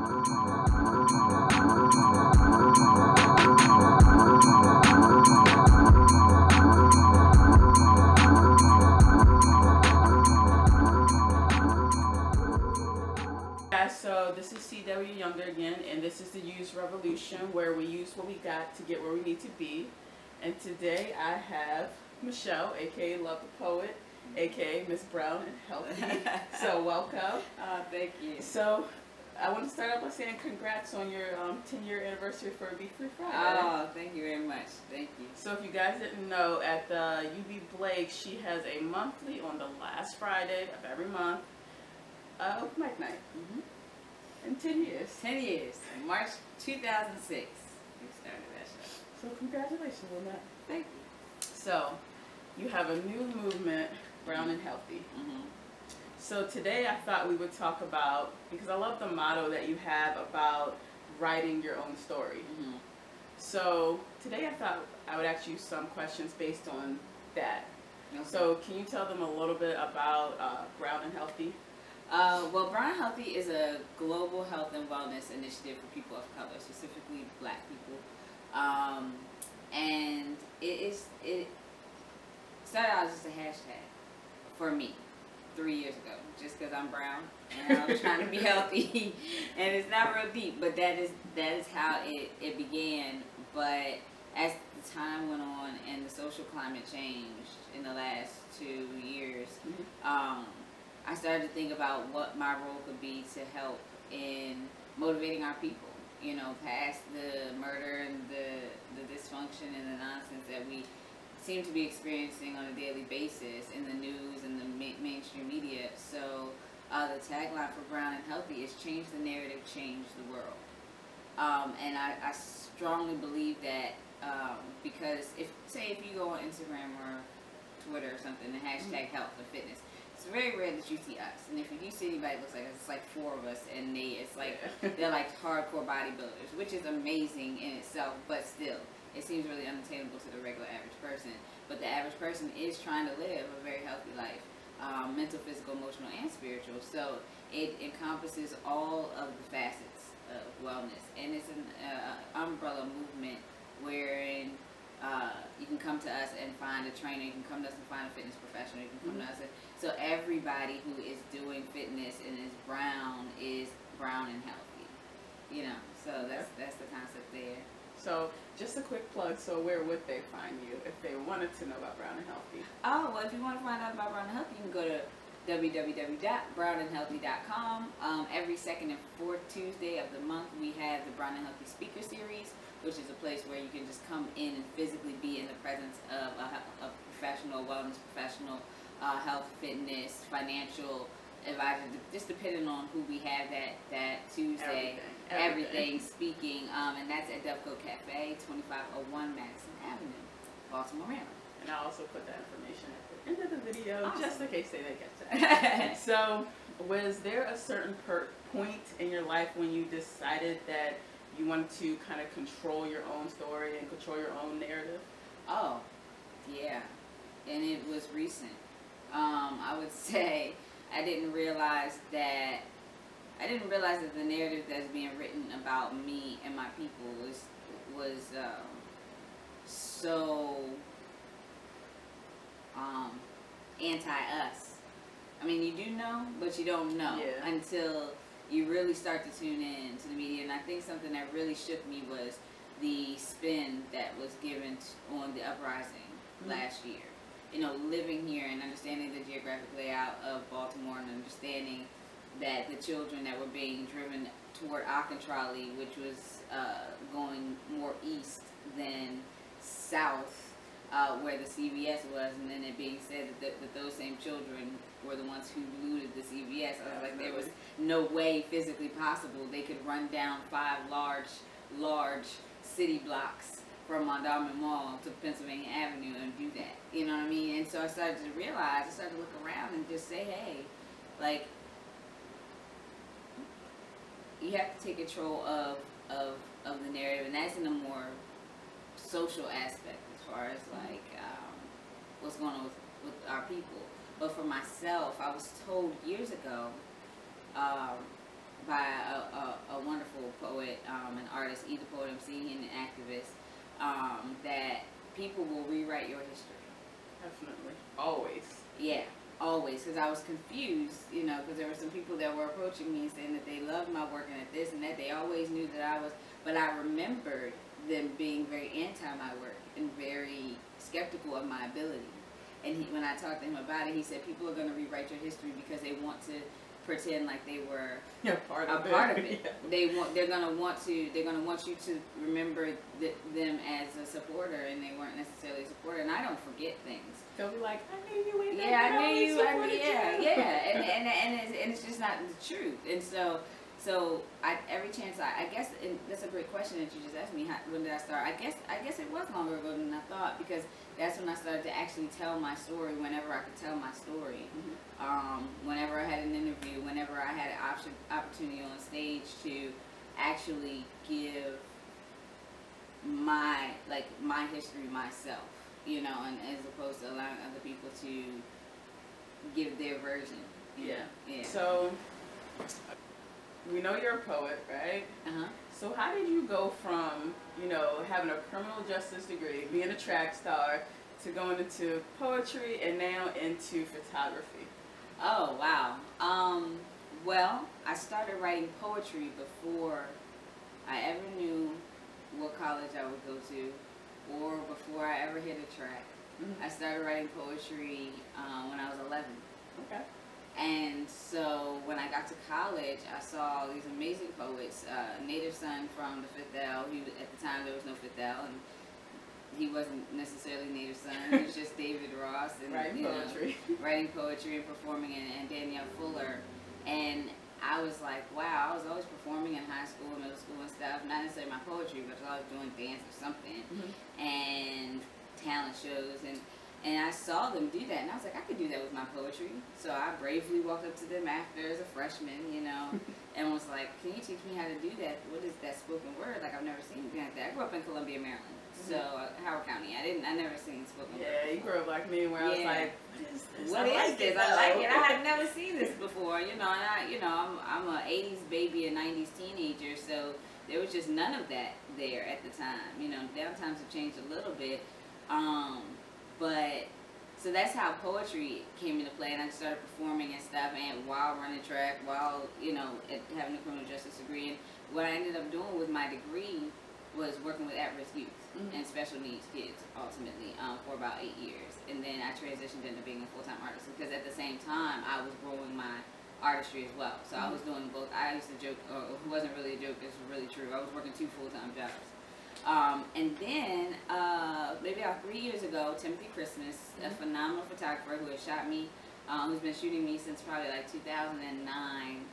So this is CW Younger again, and this is the Yuz Revolution, where we use what we got to get where we need to be. And today I have Michelle, aka Love the Poet, aka Miss Brown and Healthy. So welcome. Thank you. So I want to start off by saying congrats on your 10-year anniversary for Be Free Friday. Oh, thank you very much. Thank you. So if you guys didn't know, at the UB Blake, she has a monthly on the last Friday of every month open mic night. In 10 years. 10 years. In March 2006, we started that show. So congratulations on that. Thank you. So you have a new movement, Brown and Healthy. So today I thought we would talk about, because I love the motto that you have about writing your own story. So today I thought I would ask you some questions based on that. Okay. So can you tell them a little bit about Brown and Healthy? Well, Brown and Healthy is a global health and wellness initiative for people of color, specifically Black people. And it started out as just a hashtag for me 3 years ago, just because I'm brown and I was trying to be healthy. And it's not real deep, but that is how it began. But as the time went on and the social climate changed in the last 2 years, I started to think about what my role could be to help in motivating our people, you know, past the murder and the dysfunction and the nonsense that we seem to be experiencing on a daily basis in the news and the mainstream media. So the tagline for Brown and Healthy is change the narrative, change the world. And I strongly believe that because if you go on Instagram or Twitter or something, the hashtag health and fitness, it's very rare that you see us, and if you do see anybody that looks like us, it's like 4 of us, and they're like hardcore bodybuilders, which is amazing in itself, but still, it seems really unattainable to the regular average person. But the average person is trying to live a very healthy life, mental, physical, emotional, and spiritual. So it encompasses all of the facets of wellness, and it's an umbrella movement wherein you can come to us and find a trainer, you can come to us and find a fitness professional, you can come to us. So everybody who is doing fitness and is brown and healthy, you know. So that's the concept there. So just a quick plug, so where would they find you if they wanted to know about Brown and Healthy? Oh, well, if you want to find out about Brown and Healthy, you can go to www.brownandhealthy.com. Every second and fourth Tuesday of the month, we have the Brown and Healthy Speaker Series, which is a place where you can just come in and physically be in the presence of a professional, wellness professional, health, fitness, financial advisor, just depending on who we have that Tuesday. Everything speaking, and that's at Devco Cafe, 2501 Madison Avenue, Baltimore, Maryland. And I'll also put that information at the end of the video, Awesome. just in case they didn't catch that. So, was there a certain point in your life when you decided that you wanted to kind of control your own story and control your own narrative? Oh, yeah, and it was recent. I would say I didn't realize that the narrative that's being written about me and my people was so anti-us. I mean, you do know, but you don't know until you really start to tune in to the media. And I think something that really shook me was the spin that was given on the uprising last year. You know, living here and understanding the geographic layout of Baltimore and understanding that the children that were being driven toward Alcantara, which was going more east than south, where the CVS was, and then it being said that those same children were the ones who looted the CVS. I was like, there was no way physically possible they could run down 5 large city blocks from Mondawmin Mall to Pennsylvania Avenue and do that. You know what I mean? And so I started to realize, I started to look around and just say, hey, like, you have to take control of the narrative, and that's in a more social aspect as far as like what's going on with our people. But for myself, I was told years ago by a artist, either poet, MC, and an activist, that people will rewrite your history. Definitely. Always. Yeah, always. Because I was confused, you know, because there were some people that were approaching me and saying that they loved my work and that this and that. They always knew that I was, but I remembered them being very anti my work and very skeptical of my ability. And when I talked to him about it, he said people are going to rewrite your history because they want to pretend like they were a part of it. Yeah. They're gonna want you to remember them as a supporter, and they weren't necessarily a supporter. And I don't forget things. They'll be like, I knew you way back. Yeah, I knew you. And it's just not the truth. And so every chance I guess, and that's a great question that you just asked me. When did I start? I guess it was longer ago than I thought, because that's when I started to actually tell my story whenever I could tell my story. Whenever I had an interview, whenever I had an opportunity on stage to actually give my history myself, you know, and as opposed to allowing other people to give their version. Yeah. So we know you're a poet, right? So how did you go from, you know, having a criminal justice degree, being a track star, to going into poetry and now into photography? Oh, wow. Well, I started writing poetry before I ever knew what college I would go to, or before I ever hit a track. I started writing poetry when I was 11. Okay. And so when I got to college, I saw these amazing poets. Native Son from the Fifth L. At the time, there was no Fifth L, and he wasn't necessarily Native Son. He was just David Ross and writing poetry and performing, and Danielle Fuller. And I was like, wow, I was always performing in high school, middle school and stuff. Not necessarily my poetry, but I was always doing dance or something, and talent shows, and I saw them do that, and I was like, I could do that with my poetry. So I bravely walked up to them after as a freshman, you know, and was like, can you teach me how to do that? What is that spoken word? Like, I've never seen anything like that. I grew up in Columbia, Maryland, so Howard County. I never seen spoken word. Yeah, you grew up like me, where I was like, what is this? What is this? I like it. I had never seen this before, you know. And I'm a 80s baby, a 90s teenager, so there was just none of that there at the time. You know, downtimes have changed a little bit. But so that's how poetry came into play, and I started performing and stuff, and while running track, while, you know, having a criminal justice degree. And what I ended up doing with my degree was working with at-risk youth and special needs kids, ultimately, for about 8 years. And then I transitioned into being a full-time artist, because at the same time I was growing my artistry as well. So I was doing both. I used to joke, it wasn't really a joke, this was really true. I was working 2 full-time jobs. And then, maybe about 3 years ago, Timothy Christmas, a phenomenal photographer who has shot me, who's been shooting me since probably like 2009,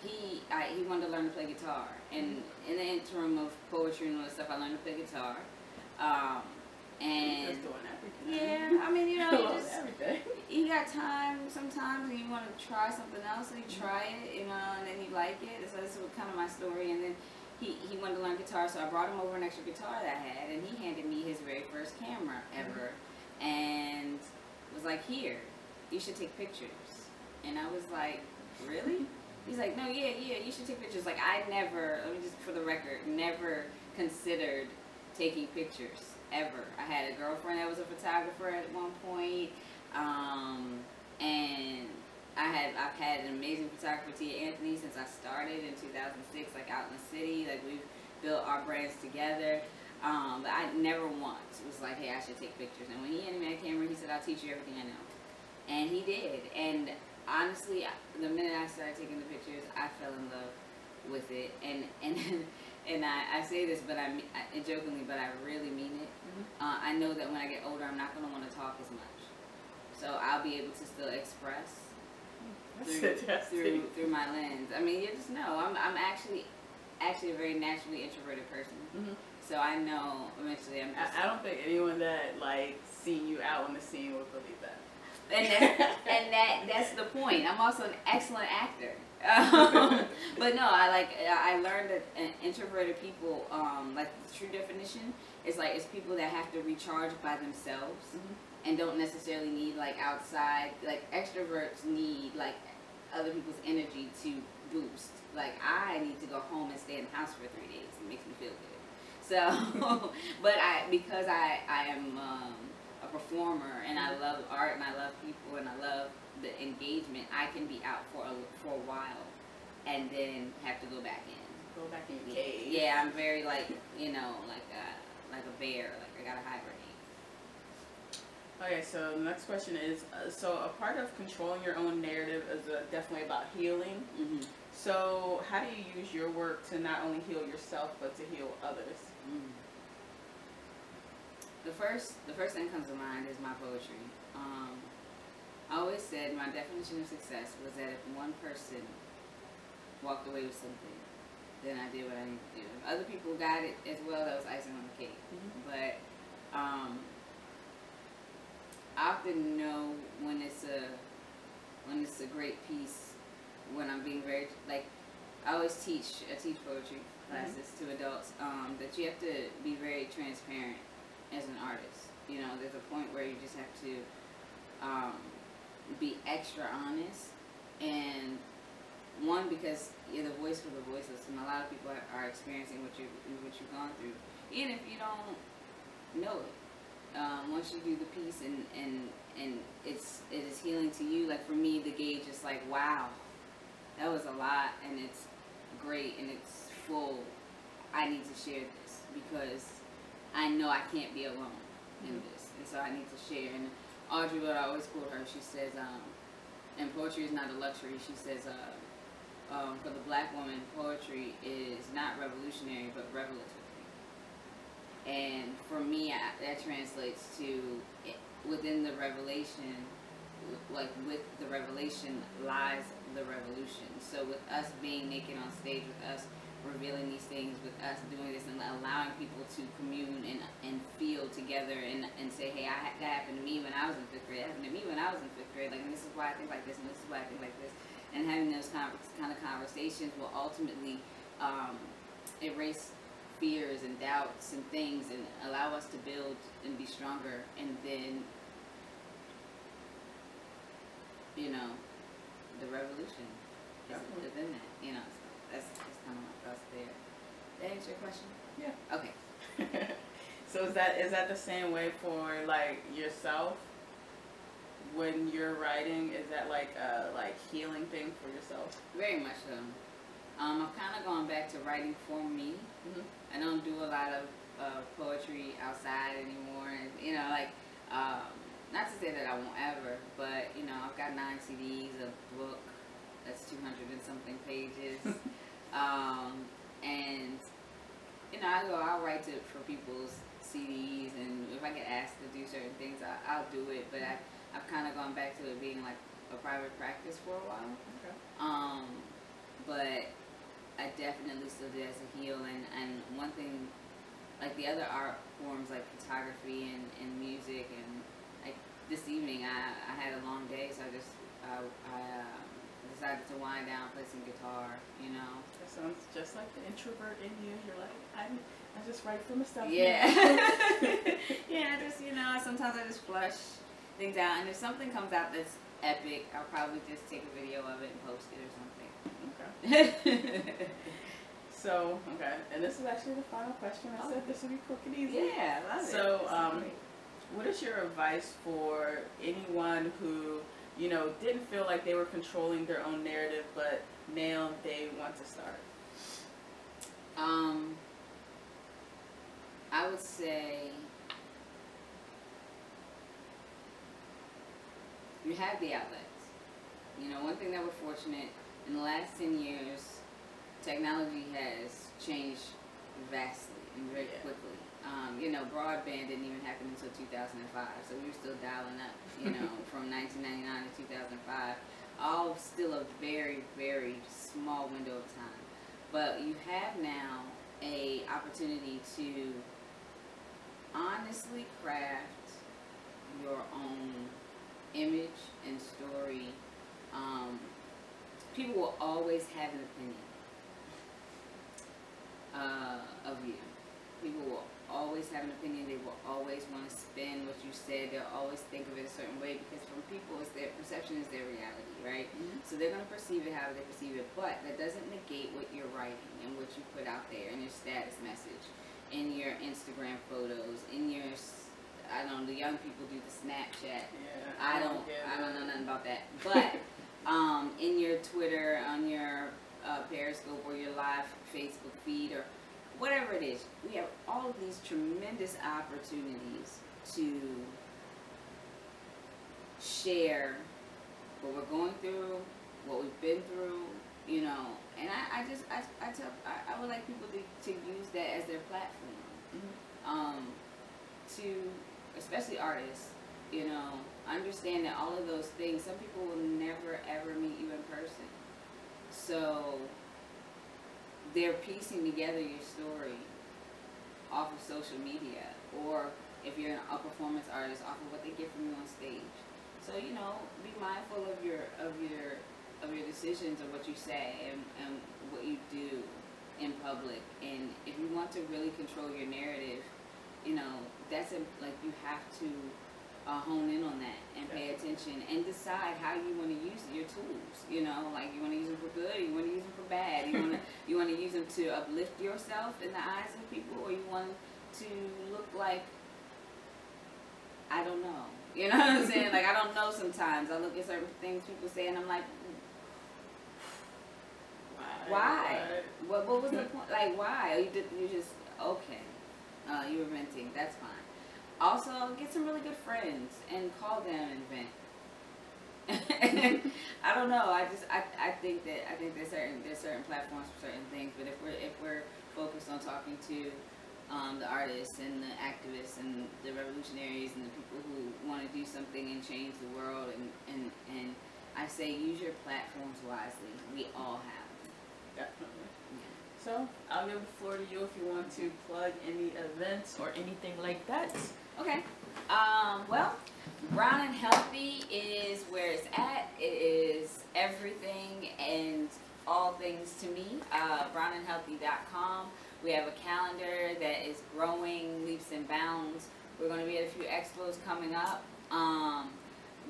he wanted to learn to play guitar. And in the interim of poetry and all this stuff, I learned to play guitar. And just doing everything. Yeah, I mean, you know, everything. You got time sometimes, and you want to try something else, so you try it, you know, and then you like it. So this was kind of my story. And then he wanted to learn guitar, so I brought him over an extra guitar that I had, and he handed me his very first camera ever, and was like, here, you should take pictures. And I was like, really? He's like, no, yeah, you should take pictures. Like, I never, let me just, for the record, never considered taking pictures, ever. I had a girlfriend that was a photographer at one point, and I've had an amazing photographer, Tia Anthony, since I started in 2006, like out in the city. Like, we've built our brands together. But I never once was like, hey, I should take pictures. And when he handed me that camera, he said, I'll teach you everything I know. And he did. And honestly, the minute I started taking the pictures, I fell in love with it. And I say this, but I jokingly, but I really mean it. I know that when I get older, I'm not going to want to talk as much. So I'll be able to still express through my lens. I mean, you just know I'm actually a very naturally introverted person. So I know eventually I'm just, I don't think anyone that like seen you out on the scene would believe that. And that's the point. I'm also an excellent actor. But no, I learned that introverted people, like the true definition is like, it's people that have to recharge by themselves and don't necessarily need like outside. Like extroverts need like other people's energy to boost. Like, I need to go home and stay in the house for 3 days. It makes me feel good. So, but because I am a performer, and I love art, and I love people, and I love the engagement, I can be out for a while and then have to go back in. Go back in your cave. Yeah, I'm very like, you know, like a bear. Like, I gotta hibernate. Okay, so the next question is, so a part of controlling your own narrative is definitely about healing. Mm-hmm. So how do you use your work to not only heal yourself, but to heal others? Mm. The first thing that comes to mind is my poetry. I always said my definition of success was that if one person walked away with something, then I did what I needed to do. If other people got it as well, that was icing on the cake. Mm-hmm. But I often know when it's a great piece, when I'm being very, like, I always teach poetry classes to adults, that you have to be very transparent as an artist. You know, there's a point where you just have to be extra honest, and one, because you're the voice for the voiceless, and a lot of people are experiencing what you've gone through, even if you don't know it. Once you do the piece and it is healing to you, like for me, the gauge is like, wow, that was a lot, and it's great, and it's full. I need to share this because I know I can't be alone in this, and so I need to share. And Audrey, what I always quote her, she says, and poetry is not a luxury. She says, for the black woman, poetry is not revolutionary, but revelatory. And for me, that translates to, within the revelation, like with the revelation lies the revolution. So with us being naked on stage, with us revealing these things, with us doing this and allowing people to commune and feel together and say, hey, that happened to me when I was in 5th grade, that happened to me when I was in 5th grade, like, and this is why I think like this, and this is why I think like this. And having those kind of conversations will ultimately erase fears and doubts and things and allow us to build and be stronger. And then, you know, the revolution is within that, you know. So that's kind of my thoughts there. Did that answer your question? Yeah. Okay. So is that the same way for like yourself when you're writing? Is that like a healing thing for yourself? Very much so. I've kind of gone back to writing for me. Mm-hmm. I don't do a lot of poetry outside anymore, and you know, like, not to say that I won't ever, but you know, I've got 9 CDs, a book that's 200 and something pages, and you know, I'll write for people's CDs, and if I get asked to do certain things, I'll do it. But I've kind of gone back to it being like a private practice for a while. Okay. But I definitely still do it as a heal, and one thing, like the other art forms like photography and music, and like this evening I had a long day, so I decided to wind down, play some guitar, you know. That sounds just like the introvert in you. You're like, I just write for myself. Yeah. Yeah, just, you know, sometimes I just flush things out, and if something comes out that's epic, I'll probably just take a video of it and post it or something. Okay. So, okay, and this is actually the final question. I said this would be quick and easy. Yeah, I love it. So, what is your advice for anyone who, you know, didn't feel like they were controlling their own narrative, but now they want to start? I would say you have the outlets. You know, one thing that we're fortunate, in the last 10 years, technology has changed vastly and very quickly. You know, broadband didn't even happen until 2005, so we were still dialing up, you know, from 1999 to 2005. All still a very, very small window of time. But you have now a opportunity to honestly craft your own image and story. People will always have an opinion of you. people will always have an opinion. They will always want to spin what you said. They'll always think of it a certain way because from people, it's their perception is their reality, right? So they're going to perceive it how they perceive it, but that doesn't negate what you're writing and what you put out there in your status message, in your Instagram photos, in your, I don't know, the young people do the Snapchat. Yeah, I don't know nothing about that, but in your Twitter, on your Periscope or your live Facebook feed or whatever it is, we have all of these tremendous opportunities to share what we're going through, what we've been through, you know. And I would like people to use that as their platform, to, especially artists, you know, understand that all of those things, some people will never ever meet you in person. So they're piecing together your story off of social media, or if you're a performance artist, off of what they get from you on stage. So, you know, be mindful of your decisions of what you say and what you do in public. And if you want to really control your narrative, you know, that's like you have to hone in on that and pay attention and decide how you want to use your tools. You know, like you want to use them for good, or you want to use them for bad. You want to use them to uplift yourself in the eyes of people, or you want to look like, I don't know. You know what I'm saying? Like, I don't know sometimes. I look at certain things people say and I'm like, why? What was the point? Like, why? You just, okay. You were venting. That's fine. Also, get some really good friends and call them and vent. I don't know. I think there's certain platforms for certain things. But if we're focused on talking to the artists and the activists and the revolutionaries and the people who want to do something and change the world, and I say use your platforms wisely. We all have them. Definitely. So I'll give the floor to you if you want to plug any events or anything like that. Okay. Well, Brown and Healthy is where it's at. It is everything and all things to me. brownandhealthy.com. We have a calendar that is growing leaps and bounds. We're going to be at a few expos coming up.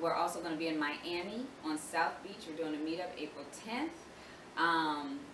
We're also going to be in Miami on South Beach. We're doing a meetup April 10th.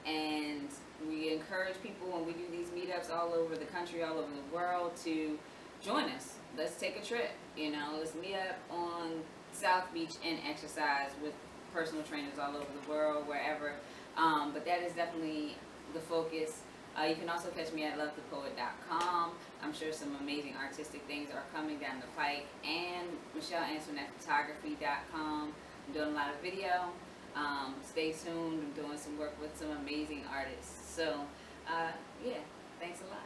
And we encourage people when we do these meetups all over the country, all over the world, to join us. Let's take a trip, you know. Let's meet up on South Beach and exercise with personal trainers all over the world, wherever. But that is definitely the focus. You can also catch me at lovethepoet.com. I'm sure some amazing artistic things are coming down the pike. And Michelle Antoinette photography.com. I'm doing a lot of video. Stay tuned. I'm doing some work with some amazing artists. So, yeah, thanks a lot.